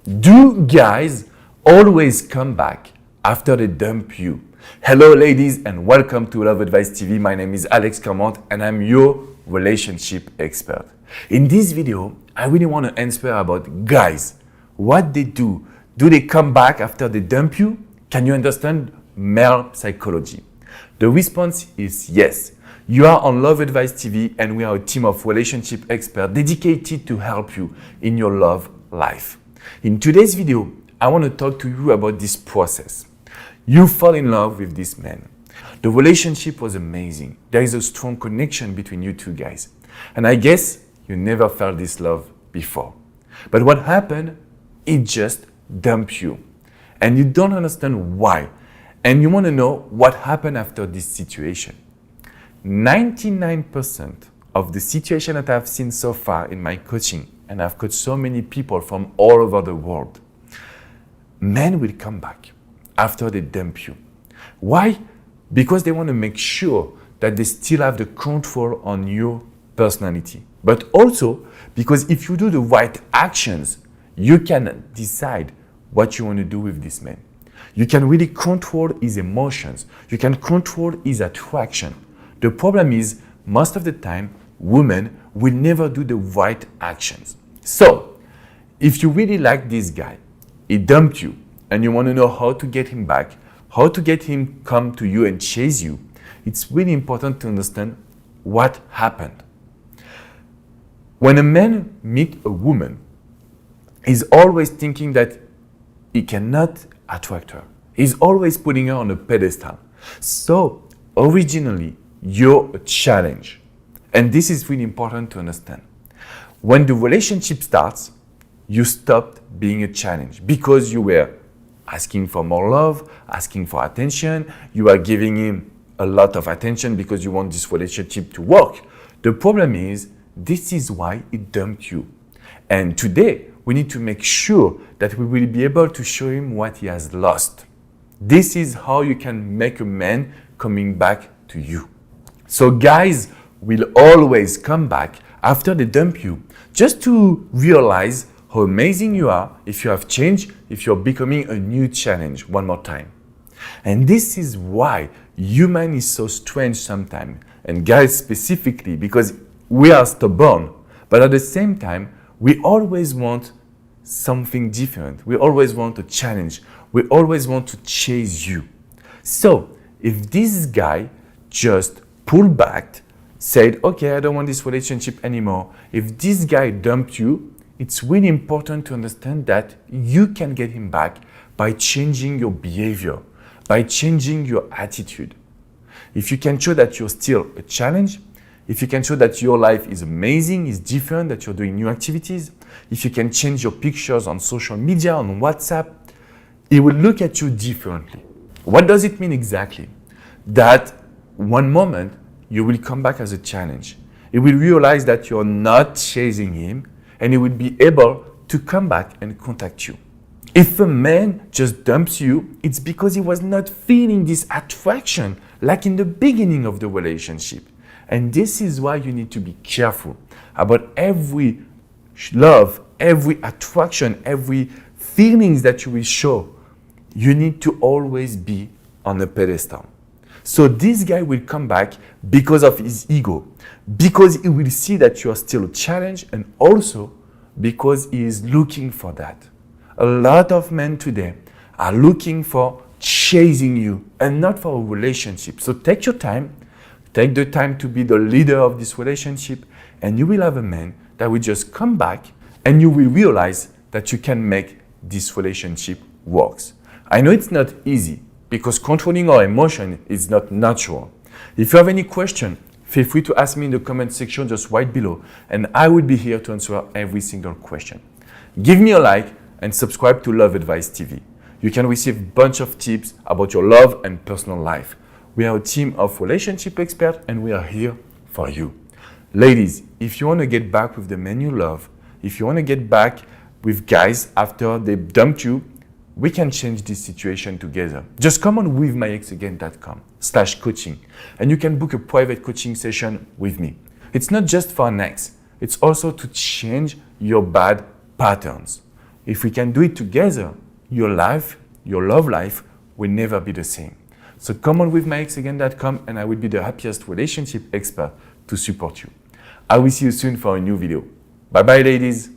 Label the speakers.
Speaker 1: Do guys always come back after they dump you? Hello ladies and welcome to Love Advice TV. My name is Alex Clement and I'm your relationship expert. In this video, I really want to answer about guys. What they do. Do they come back after they dump you? Can you understand male psychology? The response is yes. You are on Love Advice TV and we are a team of relationship experts dedicated to help you in your love life. In today's video, I want to talk to you about this process. You fall in love with this man. The relationship was amazing. There is a strong connection between you two guys. And I guess you never felt this love before. But what happened? It just dumped you. And you don't understand why. And you want to know what happened after this situation. 99% of the situation that I've seen so far in my coaching, and I've coached so many people from all over the world, men will come back after they dump you. Why? Because they want to make sure that they still have the control on your personality. But also because if you do the right actions, you can decide what you want to do with this man. You can really control his emotions. You can control his attraction. The problem is, most of the time, women will never do the right actions. So, if you really like this guy, he dumped you, and you want to know how to get him back, how to get him come to you and chase you, it's really important to understand what happened. When a man meets a woman, he's always thinking that he cannot attract her. He's always putting her on a pedestal. So, originally, you're a challenge. And this is really important to understand. When the relationship starts, you stopped being a challenge because you were asking for more love, asking for attention. You are giving him a lot of attention because you want this relationship to work. The problem is, this is why it dumped you. And today, we need to make sure that we will be able to show him what he has lost. This is how you can make a man coming back to you. So guys will always come back after they dump you just to realize how amazing you are if you have changed, if you're becoming a new challenge one more time. And this is why human is so strange sometimes, and guys specifically, because we are stubborn, but at the same time, we always want something different. We always want a challenge. We always want to chase you. So if this guy just pulled back, said, okay, I don't want this relationship anymore. If this guy dumped you, it's really important to understand that you can get him back by changing your behavior, by changing your attitude. If you can show that you're still a challenge, if you can show that your life is amazing, is different, that you're doing new activities, if you can change your pictures on social media, on WhatsApp, he will look at you differently. What does it mean exactly? That one moment you will come back as a challenge. He will realize that you're not chasing him and he will be able to come back and contact you. If a man just dumps you, it's because he was not feeling this attraction like in the beginning of the relationship. And this is why you need to be careful about every love, every attraction, every feelings that you will show. You need to always be on a pedestal. So this guy will come back because of his ego, because he will see that you are still a challenge, and also because he is looking for that. A lot of men today are looking for chasing you and not for a relationship. So take your time, take the time to be the leader of this relationship, and you will have a man that will just come back and you will realize that you can make this relationship work. I know it's not easy, because controlling our emotion is not natural. If you have any question, feel free to ask me in the comment section just right below, and I will be here to answer every single question. Give me a like and subscribe to Love Advice TV. You can receive a bunch of tips about your love and personal life. We are a team of relationship experts and we are here for you. Ladies, if you want to get back with the man you love, if you want to get back with guys after they dumped you, we can change this situation together. Just come on withmyexagain.com/coaching and you can book a private coaching session with me. It's not just for an ex, it's also to change your bad patterns. If we can do it together, your life, your love life will never be the same. So come on with myexagain.com and I will be the happiest relationship expert to support you. I will see you soon for a new video. Bye bye, ladies.